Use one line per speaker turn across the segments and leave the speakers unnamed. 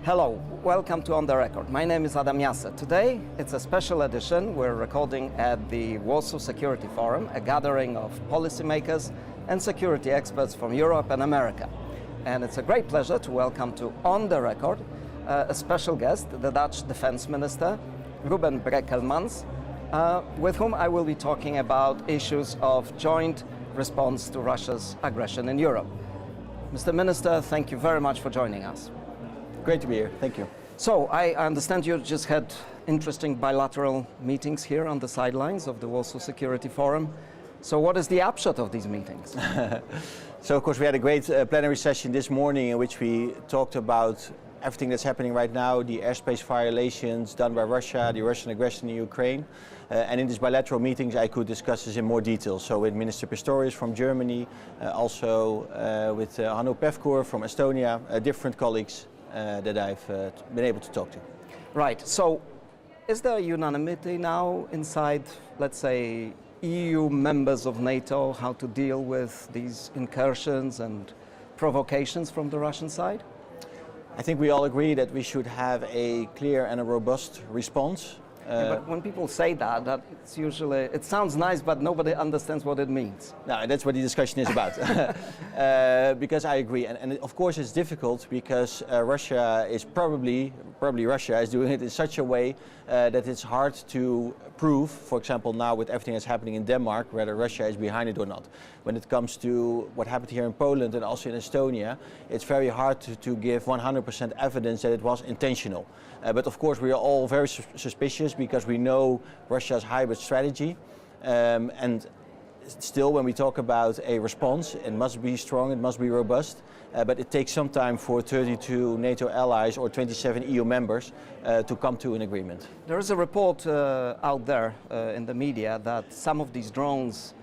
Hello, welcome to On the Record. My name is Adam Jasser. Today it's a special edition. We're recording at the Warsaw Security Forum, a gathering of policymakers and security experts from Europe and America. And it's a great pleasure to welcome to On the Record a special guest, the Dutch Defense Minister Ruben Brekelmans, with whom I will be talking about issues of joint response to Russia's aggression in Europe. Mr. Minister, thank you very much for joining us.
Great to be here. Thank you.
So I understand you just had interesting bilateral meetings here on the sidelines of the Warsaw Security Forum. So what is the upshot of these meetings?
So of course we had a great plenary session this morning in which we talked about everything that's happening right now, the airspace violations done by Russia, the Russian aggression in Ukraine. And in these bilateral meetings I could discuss this in more detail. So with Minister Pistorius from Germany, also with Hanno Pevkur from Estonia, different colleagues that I've been able to talk to.
Right. So is there unanimity now inside, let's say, EU members of NATO how to deal with these incursions and provocations from the Russian side?
I think we all agree that we should have a clear and a robust response.
But when people say that it's usually, it sounds nice, but nobody understands what it means.
No, that's what the discussion is about. Because I agree, and of course it's difficult because Russia is probably Russia is doing it in such a way that it's hard to prove, for example now with everything that's happening in Denmark, whether Russia is behind it or not. When it comes to what happened here in Poland and also in Estonia, it's very hard to give 100% evidence that it was intentional. But of course we are all very suspicious because we know Russia's hybrid strategy. And still when we talk about a response, it must be strong, it must be robust. But it takes some time for 32 NATO allies or 27 EU members to come to an agreement.
There is a report out there in the media that some of these drones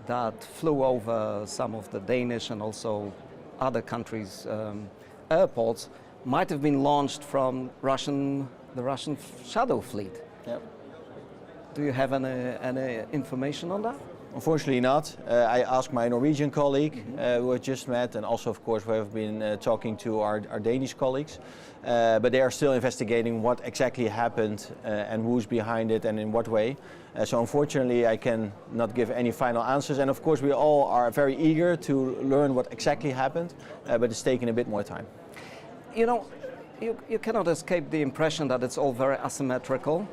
that flew over some of the Danish and also other countries' airports might have been launched from the Russian Shadow Fleet.
Yep.
Do you have any information on that?
Unfortunately not. I asked my Norwegian colleague who I just met, and also of course we have been talking to our Danish colleagues, but they are still investigating what exactly happened and who's behind it and in what way. So unfortunately I can not give any final answers, and of course we all are very eager to learn what exactly happened, but it's taken a bit more time.
You know, you cannot escape the impression that it's all very asymmetrical,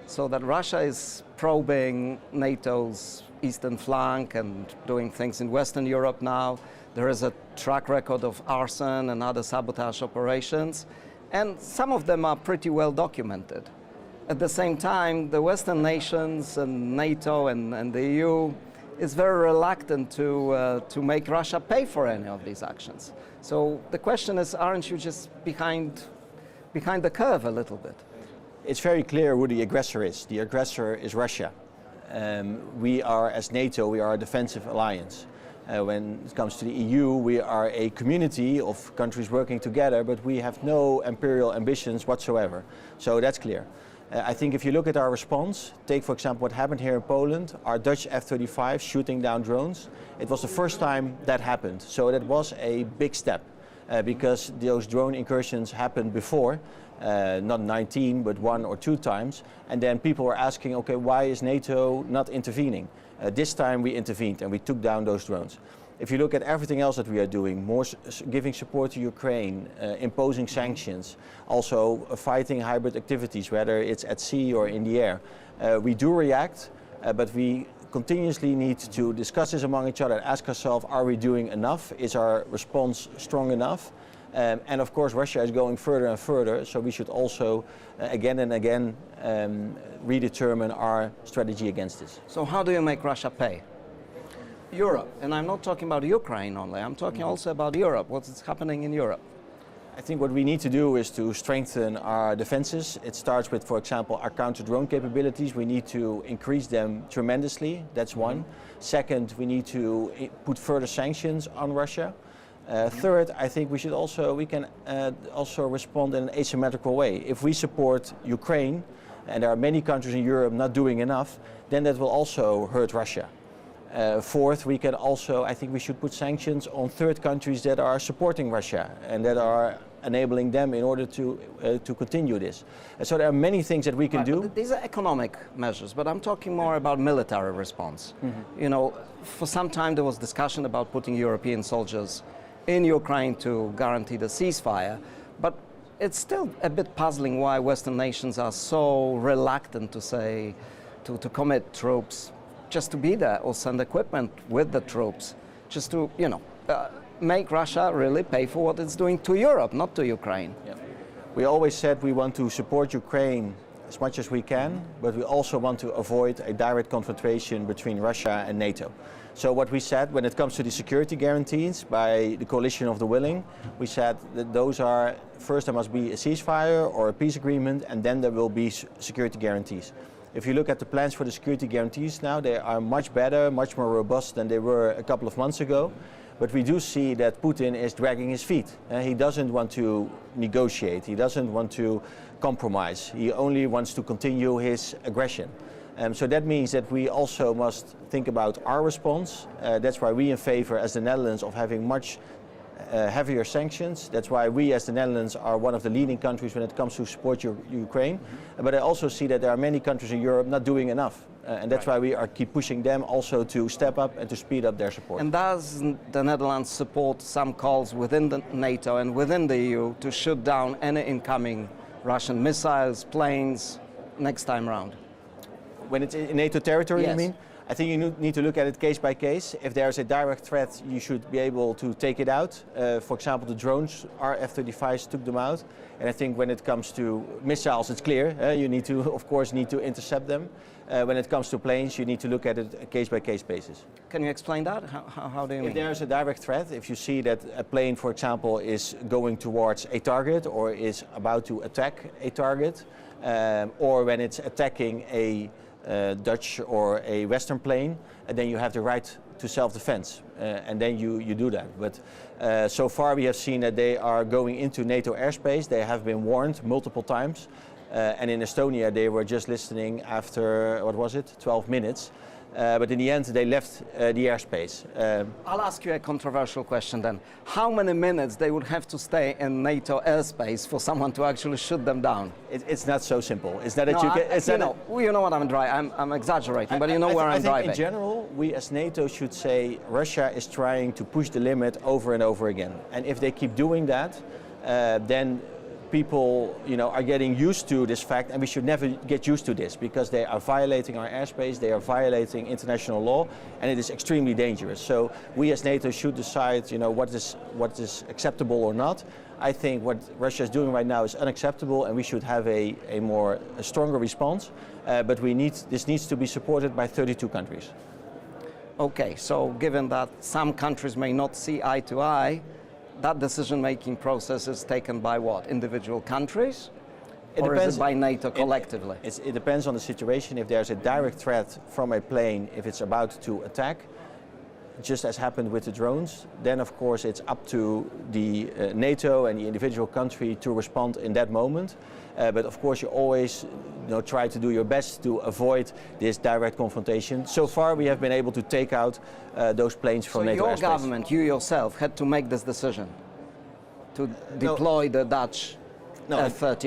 so that Russia is probing NATO's eastern flank and doing things in Western Europe now. There is a track record of arson and other sabotage operations, and some of them are pretty well documented. At the same time, the Western nations and NATO and the EU is very reluctant to make Russia pay for any of these actions. So the question is, aren't you just behind the curve a little bit?
It's very clear who the aggressor is. The aggressor is Russia. We are, as NATO, we are a defensive alliance. When it comes to the EU, we are a community of countries working together, but we have no imperial ambitions whatsoever. So that's clear. I think if you look at our response, take for example what happened here in Poland, our Dutch F-35 shooting down drones. It was the first time that happened, so that was a big step because those drone incursions happened before, not 19 but 1 or 2 times, and then people were asking, okay, why is NATO not intervening? This time we intervened and we took down those drones. If you look at everything else that we are doing, more giving support to Ukraine, imposing sanctions, also fighting hybrid activities, whether it's at sea or in the air, we do react, but we continuously need to discuss this among each other and ask ourselves, are we doing enough? Is our response strong enough? And of course Russia is going further and further, so we should also again and again redetermine our strategy against this.
So how do you make Russia pay? Europe, and I'm not talking about Ukraine only, I'm talking also about Europe, what's happening in Europe.
I think what we need to do is to strengthen our defenses. It starts with, for example, our counter-drone capabilities. We need to increase them tremendously, that's one. Second, we need to put further sanctions on Russia. Third, I think we can also respond in an asymmetrical way. If we support Ukraine, and there are many countries in Europe not doing enough, then that will also hurt Russia. Fourth, I think we should put sanctions on third countries that are supporting Russia and that are enabling them in order to continue this. And so there are many things that we can do.
These are economic measures, but I'm talking more about military response. You know, for some time there was discussion about putting European soldiers in Ukraine to guarantee the ceasefire, but it's still a bit puzzling why Western nations are so reluctant to say, to commit troops just to be there or send equipment with the troops, just to, you know, make Russia really pay for what it's doing to Europe, not to Ukraine.
Yeah. We always said we want to support Ukraine as much as we can, but we also want to avoid a direct confrontation between Russia and NATO. So what we said when it comes to the security guarantees by the coalition of the willing, we said that those are, first there must be a ceasefire or a peace agreement, and then there will be security guarantees. If you look at the plans for the security guarantees now, they are much better, much more robust than they were a couple of months ago. But we do see that Putin is dragging his feet. He doesn't want to negotiate, he doesn't want to compromise, he only wants to continue his aggression. So that means that we also must think about our response. That's why we in favor, as the Netherlands, of having much heavier sanctions. That's why we as the Netherlands are one of the leading countries when it comes to support Ukraine. But I also see that there are many countries in Europe not doing enough. And that's why we keep pushing them also to step up and to speed up their support.
And does the Netherlands support some calls within the NATO and within the EU to shoot down any incoming Russian missiles, planes, next time round?
When it's in NATO territory,
yes.
You mean? I think you need to look at it case by case. If there's a direct threat, you should be able to take it out. For example, the drones, our F-35s took them out. And I think when it comes to missiles, it's clear. You need to, of course, intercept them. When it comes to planes, you need to look at it case by case basis.
Can you explain that? How do you mean?
If there's a direct threat, if you see that a plane, for example, is going towards a target or is about to attack a target, or when it's attacking a Dutch or a Western plane, and then you have the right to self-defense, and then you do that. But so far we have seen that they are going into NATO airspace. They have been warned multiple times, and in Estonia they were just listening after, what was it, 12 minutes. But in the end they left the airspace.
I'll ask you a controversial question then. How many minutes they would have to stay in NATO airspace for someone to actually shoot them down?
It's not so simple. It's not that
you know what I'm exaggerating, but you know where I'm driving.
In general, we as NATO should say Russia is trying to push the limit over and over again. And if they keep doing that, then people, are getting used to this fact, and we should never get used to this because they are violating our airspace, they are violating international law, and it is extremely dangerous. So we as NATO should decide, what is acceptable or not. I think what Russia is doing right now is unacceptable, and we should have a stronger response. But this needs to be supported by 32 countries.
Okay, so given that some countries may not see eye to eye, that decision-making process is taken by what? Individual countries? Or is it by NATO collectively?
It depends on the situation. If there's a direct threat from a plane, if it's about to attack, just as happened with the drones, then of course it's up to the NATO and the individual country to respond in that moment. But of course you always try to do your best to avoid this direct confrontation. So far we have been able to take out those planes from NATO airspace.
So your government, you yourself, had to make this decision to deploy the Dutch F-35s?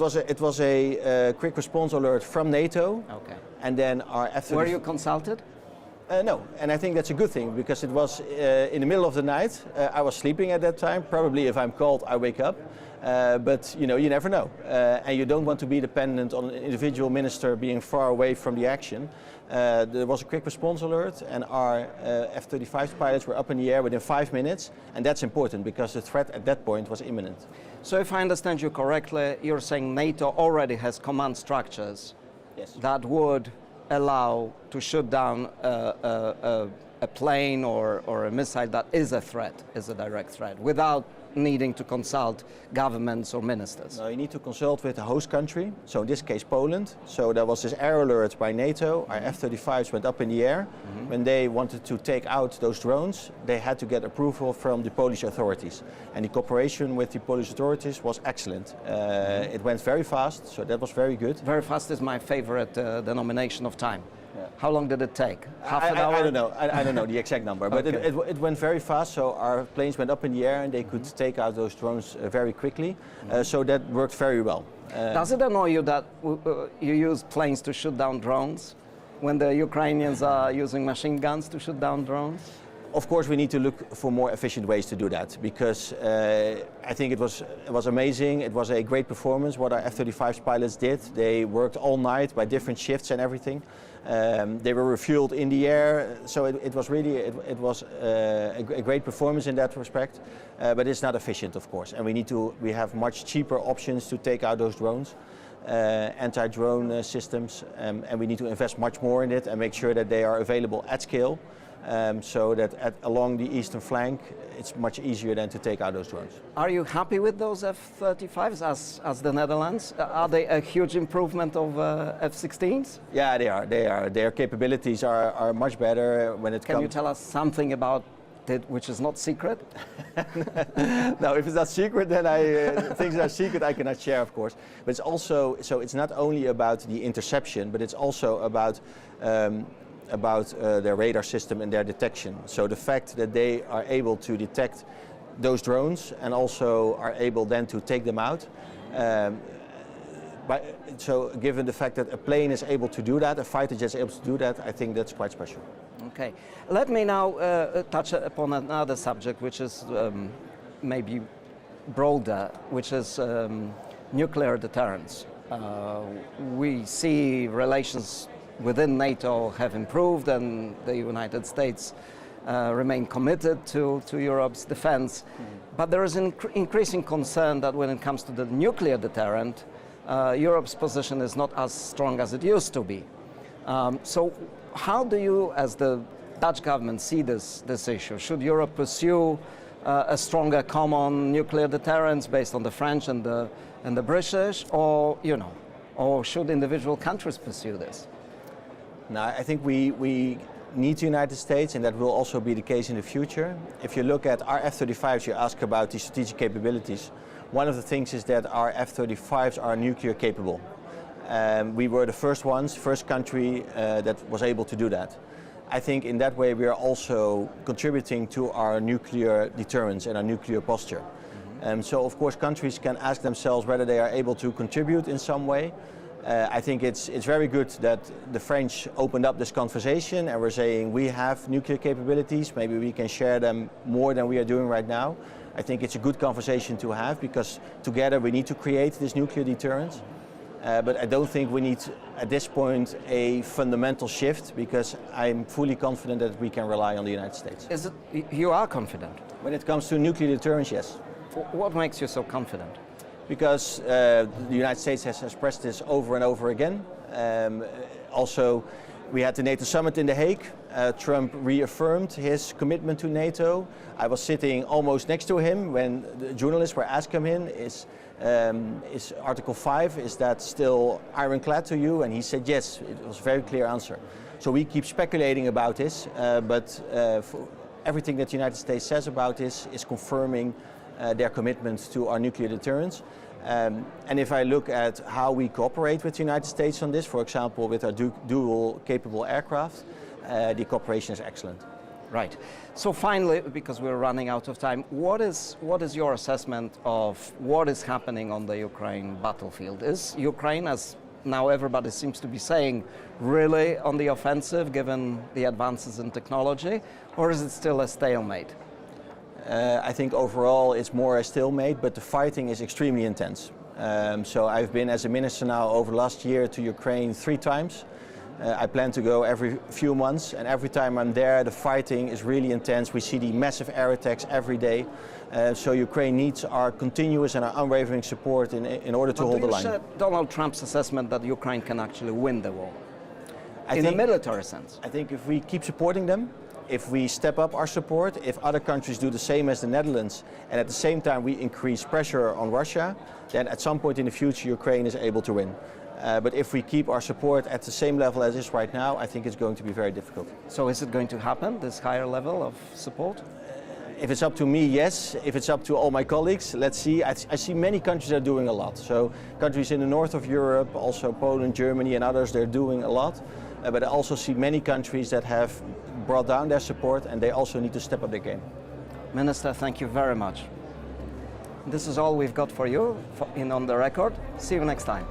No, it was a quick response alert from NATO.
Okay.
And then our F-35...
Were you consulted?
No, and I think that's a good thing because it was in the middle of the night. I was sleeping at that time. Probably if I'm called, I wake up. But you never know. And you don't want to be dependent on an individual minister being far away from the action. There was a quick response alert, and our F-35 pilots were up in the air within 5 minutes. And that's important because the threat at that point was imminent.
So if I understand you correctly, you're saying NATO already has command structures that would allow to shoot down a plane or a missile that is a threat, is a direct threat, without needing to consult governments or ministers?
No, you need to consult with the host country, so in this case Poland. So there was this air alert by NATO, our F-35s went up in the air. When they wanted to take out those drones, they had to get approval from the Polish authorities. And the cooperation with the Polish authorities was excellent. It went very fast, so that was very good.
Very fast is my favorite denomination of time.
Yeah.
How long did it take? Half an hour?
I don't know. I don't know the exact number, but
Okay.
it went very fast. So our planes went up in the air and they could take out those drones very quickly. So that worked very well.
Does it annoy you that you use planes to shoot down drones when the Ukrainians are using machine guns to shoot down drones?
Of course, we need to look for more efficient ways to do that, because I think it was amazing. It was a great performance what our F-35 pilots did. They worked all night by different shifts and everything. They were refueled in the air, so it was really a great performance in that respect. But it's not efficient, of course, and we have much cheaper options to take out those drones. Anti-drone systems, and we need to invest much more in it and make sure that they are available at scale. So that along the eastern flank, it's much easier than to take out those drones.
Are you happy with those F-35s as the Netherlands? Are they a huge improvement of F-16s?
Yeah, they are. Their capabilities are much better when it comes.
Can you tell us something about it which is not secret?
No, if it's not secret, then things that are secret I cannot share, of course. But it's also, so it's not only about the interception, but it's also about their radar system and their detection. So the fact that they are able to detect those drones and also are able then to take them out. So given the fact that a plane is able to do that, a fighter jet is able to do that, I think that's quite special.
Okay. Let me now touch upon another subject which is maybe broader, which is nuclear deterrence. We see relations within NATO have improved, and the United States remain committed to Europe's defense. But there is an increasing concern that when it comes to the nuclear deterrent, Europe's position is not as strong as it used to be. So how do you, as the Dutch government, see this issue? Should Europe pursue a stronger common nuclear deterrence based on the French and the British, or should individual countries pursue this?
Now, I think we need the United States, and that will also be the case in the future. If you look at our F-35s, you ask about the strategic capabilities. One of the things is that our F-35s are nuclear capable. We were the first country that was able to do that. I think in that way we are also contributing to our nuclear deterrence and our nuclear posture. So of course countries can ask themselves whether they are able to contribute in some way. I think it's very good that the French opened up this conversation and were saying we have nuclear capabilities, maybe we can share them more than we are doing right now. I think it's a good conversation to have, because together we need to create this nuclear deterrence. But I don't think we need, at this point, a fundamental shift, because I'm fully confident that we can rely on the United States.
You are confident?
When it comes to nuclear deterrence, yes.
What makes you so confident?
Because the United States has expressed this over and over again. Also, we had the NATO summit in The Hague. Trump reaffirmed his commitment to NATO. I was sitting almost next to him when the journalists were asking him, is Article 5, is that still ironclad to you? And he said yes. It was a very clear answer. So we keep speculating about this, but for everything that the United States says about this is confirming their commitment to our nuclear deterrence. And if I look at how we cooperate with the United States on this, for example, with our dual capable aircraft, the cooperation is excellent.
Right. So finally, because we're running out of time, what is your assessment of what is happening on the Ukraine battlefield? Is Ukraine, as now everybody seems to be saying, really on the offensive given the advances in technology, or is it still a stalemate?
I think overall it's more a stalemate, but the fighting is extremely intense. So I've been as a minister now over the last year to Ukraine 3 times. I plan to go every few months, and every time I'm there the fighting is really intense. We see the massive air attacks every day. So Ukraine needs our continuous and our unwavering support in order to hold the line.
Do you share Donald Trump's assessment that Ukraine can actually win the war? In a military sense?
I think if we keep supporting them, if we step up our support, if other countries do the same as the Netherlands, and at the same time we increase pressure on Russia, then at some point in the future Ukraine is able to win. But if we keep our support at the same level as is right now, I think it's going to be very difficult.
So is it going to happen, this higher level of support?
If it's up to me, yes. If it's up to all my colleagues, let's see. I see many countries are doing a lot. So countries in the north of Europe, also Poland, Germany and others, they're doing a lot. but I also see many countries that have brought down their support, and they also need to step up their game.
Minister, thank you very much. This is all we've got for you in On the Record. See you next time.